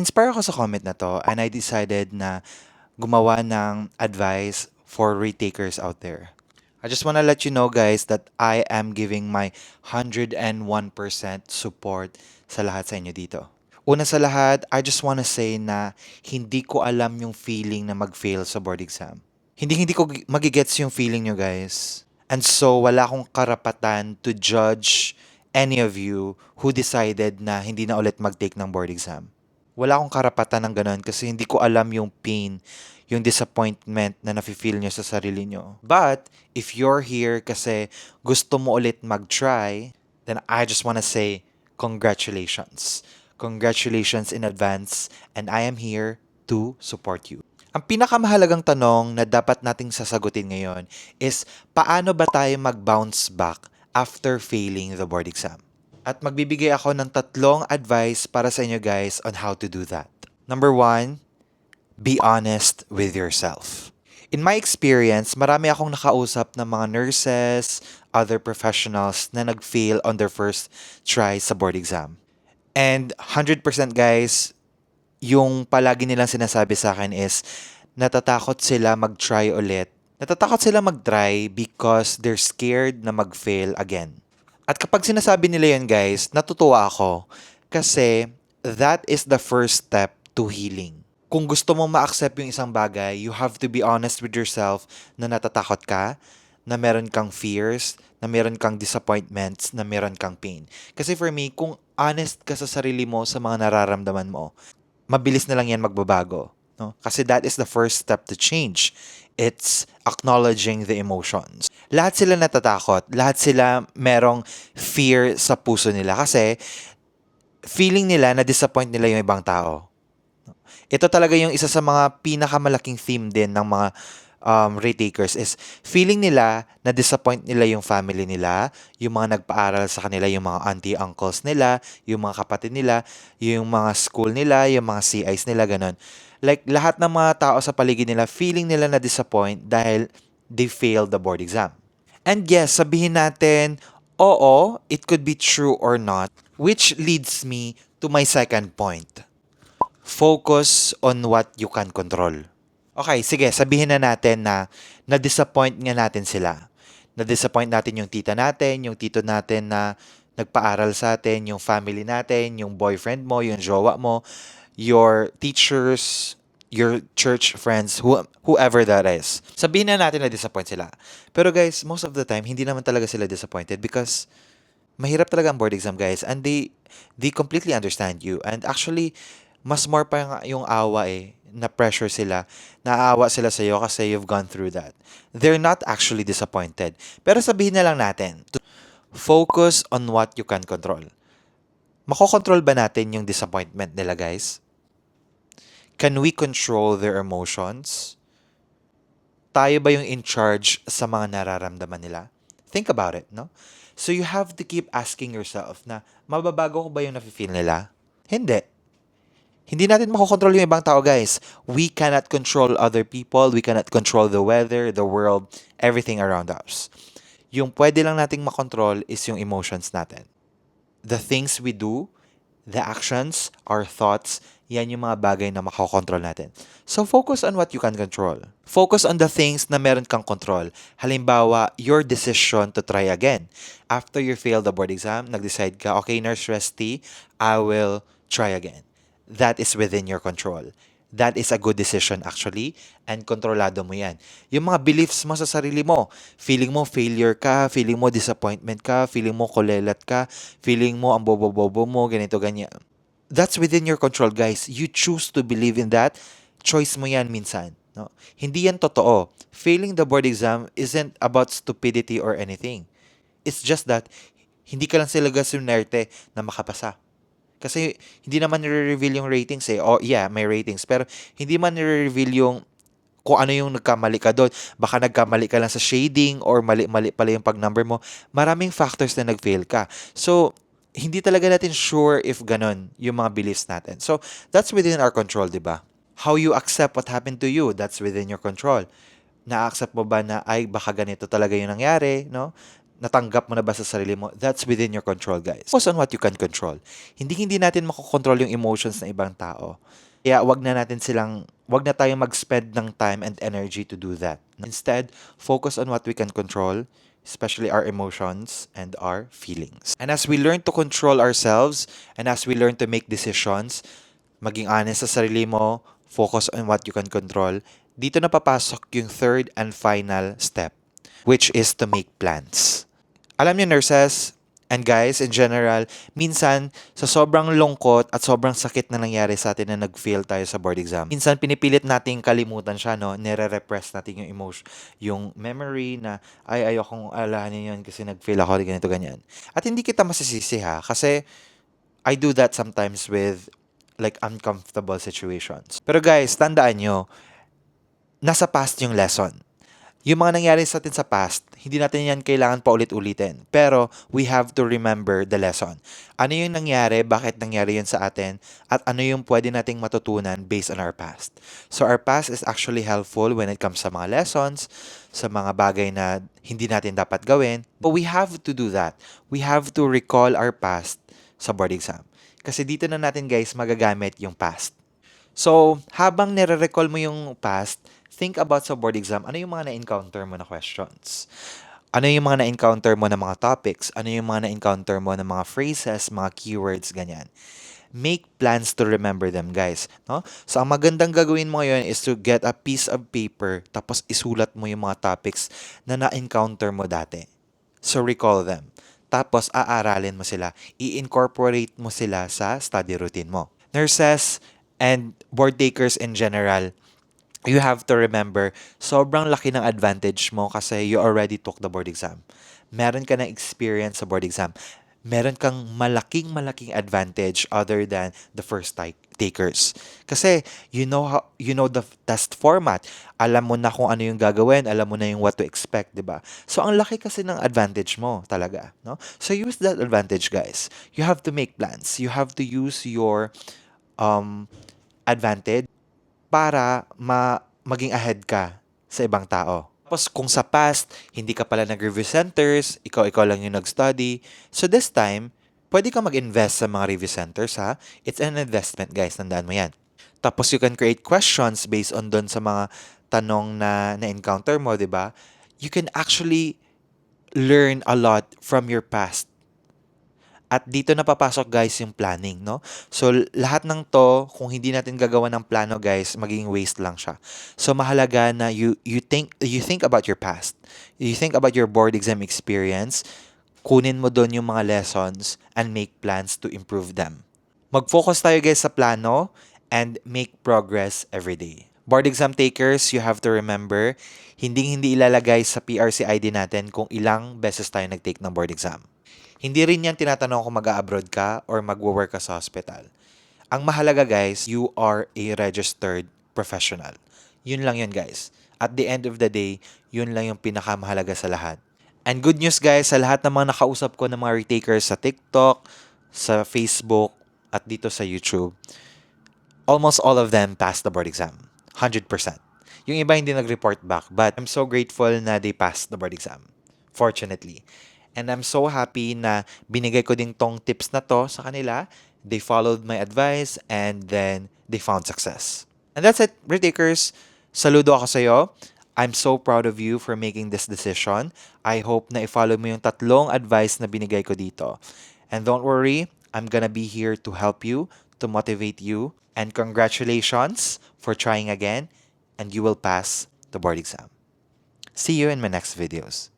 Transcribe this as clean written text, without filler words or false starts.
Inspire ako sa comment na 'to and I decided na gumawa ng advice for retakers out there. I just wanna let you know guys that I am giving my 101% support sa lahat sa inyo dito. Una sa lahat, I just wanna say na hindi ko alam yung feeling na mag-fail sa board exam. Hindi ko magigets yung feeling nyo guys. And so, wala akong karapatan to judge any of you who decided na hindi na ulit mag-take ng board exam. Wala akong karapatan ng ganun kasi hindi ko alam yung pain, yung disappointment na nafe-feel nyo sa sarili nyo. But, if you're here kasi gusto mo ulit mag-try, then I just wanna say, congratulations. Congratulations in advance and I am here to support you. Ang pinakamahalagang tanong na dapat nating sasagutin ngayon is paano ba tayo mag-bounce back after failing the board exam? At magbibigay ako ng tatlong advice para sa inyo guys on how to do that. Number one, be honest with yourself. In my experience, marami akong nakausap ng mga nurses, other professionals na nag-fail on their first try sa board exam. And 100% guys, yung palagi nilang sinasabi sa akin is natatakot sila mag-try ulit. Natatakot sila mag-try because they're scared na mag-fail again. At kapag sinasabi nila yun guys, natutuwa ako kasi that is the first step to healing. Kung gusto mong ma-accept yung isang bagay, you have to be honest with yourself na natatakot ka, na meron kang fears, na meron kang disappointments, na meron kang pain. Kasi for me, kung honest ka sa sarili mo sa mga nararamdaman mo, mabilis na lang yan magbabago. No? Kasi that is the first step to change. It's acknowledging the emotions. Lahat sila natatakot. Lahat sila merong fear sa puso nila kasi feeling nila na disappoint nila yung ibang tao. Ito talaga yung isa sa mga pinakamalaking theme din ng mga retakers is feeling nila na disappoint nila yung family nila, yung mga nagpaaral sa kanila, yung mga auntie uncles nila, yung mga kapatid nila, yung mga school nila, yung mga CIs nila, ganun. Like, lahat ng mga tao sa paligid nila, feeling nila na disappoint dahil they failed the board exam. And yes, sabihin natin, oo, it could be true or not, which leads me to my second point. Focus on what you can control. Okay, sige, sabihin na natin na na-disappoint nga natin sila. Na-disappoint natin yung tita natin, yung tito natin na nagpaaral sa atin, yung family natin, yung boyfriend mo, yung jowa mo, your teachers, your church friends, whoever that is. Sabihin na natin na disappoint sila. Pero guys, most of the time, hindi naman talaga sila disappointed because mahirap talaga ang board exam, guys. And they completely understand you. And actually, mas more pa yung awa na pressure sila, naaawa sila sa'yo kasi you've gone through that. They're not actually disappointed. Pero sabihin na lang natin, to focus on what you can control. Makokontrol ba natin yung disappointment nila, guys? Can we control their emotions? Tayo ba yung in charge sa mga nararamdaman nila? Think about it, no? So you have to keep asking yourself na mababago ko ba yung nafe-feel nila? Hindi. Hindi natin makokontrol yung ibang tao, guys. We cannot control other people. We cannot control the weather, the world, everything around us. Yung pwede lang nating makontrol is yung emotions natin. The things we do, the actions, our thoughts, yan yung mga bagay na makokontrol natin. So focus on what you can control. Focus on the things na meron kang control. Halimbawa, your decision to try again. After you fail the board exam, nag-decide ka, okay, Nurse Resty, I will try again. That is within your control. That is a good decision actually and kontrolado mo yan. Yung mga beliefs mo sa sarili mo, feeling mo failure ka, feeling mo disappointment ka, feeling mo kulelat ka, feeling mo ang bobo-bobo mo, ganito, ganyan. That's within your control, guys. You choose to believe in that. Choice mo yan minsan. No? Hindi yan totoo. Failing the board exam isn't about stupidity or anything. It's just that hindi ka lang sila sunerte na makapasa. Kasi hindi naman nire-reveal yung ratings eh. Oh, yeah, may ratings. Pero hindi man nire-reveal yung kung ano yung nagkamali ka doon. Baka nagkamali ka lang sa shading or mali-mali pala yung pag-number mo. Maraming factors na nag-fail ka. So, hindi talaga natin sure if ganon yung mga beliefs natin. So, that's within our control, di ba? How you accept what happened to you, that's within your control. Na-accept mo ba na, ay, baka ganito talaga yung nangyari, no? Natanggap mo na ba sa sarili mo? That's within your control, guys. Focus on what you can control. Hindi natin makokontrol yung emotions ng ibang tao. Kaya wag na tayong mag-spend ng time and energy to do that. Instead, focus on what we can control, especially our emotions and our feelings. And as we learn to control ourselves, and as we learn to make decisions, maging honest sa sarili mo, focus on what you can control, dito na papasok yung third and final step, which is to make plans. Alam niyo, nurses and guys in general, minsan sa sobrang lungkot at sobrang sakit na nangyari sa atin na nag-fail tayo sa board exam, minsan pinipilit nating kalimutan siya, no? Nire-repress natin yung emotion, yung memory na, ay, ayokong alahanin yun kasi nag-fail ako, ganito, ganyan. At hindi kita masisisi ha, kasi I do that sometimes with like uncomfortable situations. Pero guys, tandaan nyo, nasa past yung lesson. Yung mga nangyari sa atin sa past, hindi natin yan kailangan pa ulit-ulitin. Pero we have to remember the lesson. Ano yung nangyari, bakit nangyari yun sa atin, at ano yung pwede nating matutunan based on our past. So our past is actually helpful when it comes sa mga lessons, sa mga bagay na hindi natin dapat gawin. But we have to do that. We have to recall our past sa board exam. Kasi dito na natin guys magagamit yung past. So, habang nire-recall mo yung past, think about sa board exam, ano yung mga na-encounter mo na questions? Ano yung mga na-encounter mo na mga topics? Ano yung mga na-encounter mo na mga phrases, mga keywords, ganyan. Make plans to remember them, guys. No? So, ang magandang gagawin mo ngayon is to get a piece of paper tapos isulat mo yung mga topics na na-encounter mo dati. So, recall them. Tapos, aaralin mo sila. I-incorporate mo sila sa study routine mo. Nurses and board takers in general, you have to remember, sobrang laki ng advantage mo kasi you already took the board exam. Meron ka ng experience sa board exam. Meron kang malaking advantage other than the first takers. Kasi you know the test format. Alam mo na kung ano yung gagawin, alam mo na yung what to expect, 'di ba? So ang laki kasi ng advantage mo talaga, no? So use that advantage, guys. You have to make plans. You have to use your advantage para maging ahead ka sa ibang tao. Tapos kung sa past, hindi ka pala nag-review centers, ikaw lang yung nag-study. So this time, pwede ka mag-invest sa mga review centers ha. It's an investment guys, tandaan mo yan. Tapos you can create questions based on doon sa mga tanong na na-encounter mo, di ba? You can actually learn a lot from your past. At dito na papasok guys yung planning, no? So lahat ng to, kung hindi natin gagawa ng plano guys, magiging waste lang siya. So mahalaga na you think about your past. You think about your board exam experience, kunin mo doon yung mga lessons and make plans to improve them. Mag-focus tayo guys sa plano and make progress every day. Board exam takers, you have to remember, hindi ilalagay sa PRC ID natin kung ilang beses tayo nag-take ng board exam. Hindi rin yan tinatanong kung mag-abroad ka or mag-work ka sa hospital. Ang mahalaga guys, you are a registered professional. Yun lang yun guys. At the end of the day, yun lang yung pinakamahalaga sa lahat. And good news guys, sa lahat ng mga nakausap ko ng mga retakers sa TikTok, sa Facebook, at dito sa YouTube, almost all of them passed the board exam. 100%. Yung iba hindi nag-report back, but I'm so grateful na they passed the board exam. Fortunately. And I'm so happy na binigay ko din tong tips na to sa kanila. They followed my advice and then they found success. And that's it, retakers. Saludo ako sa'yo. I'm so proud of you for making this decision. I hope na i-follow mo yung tatlong advice na binigay ko dito. And don't worry, I'm gonna be here to help you, to motivate you. And congratulations for trying again, and you will pass the board exam. See you in my next videos.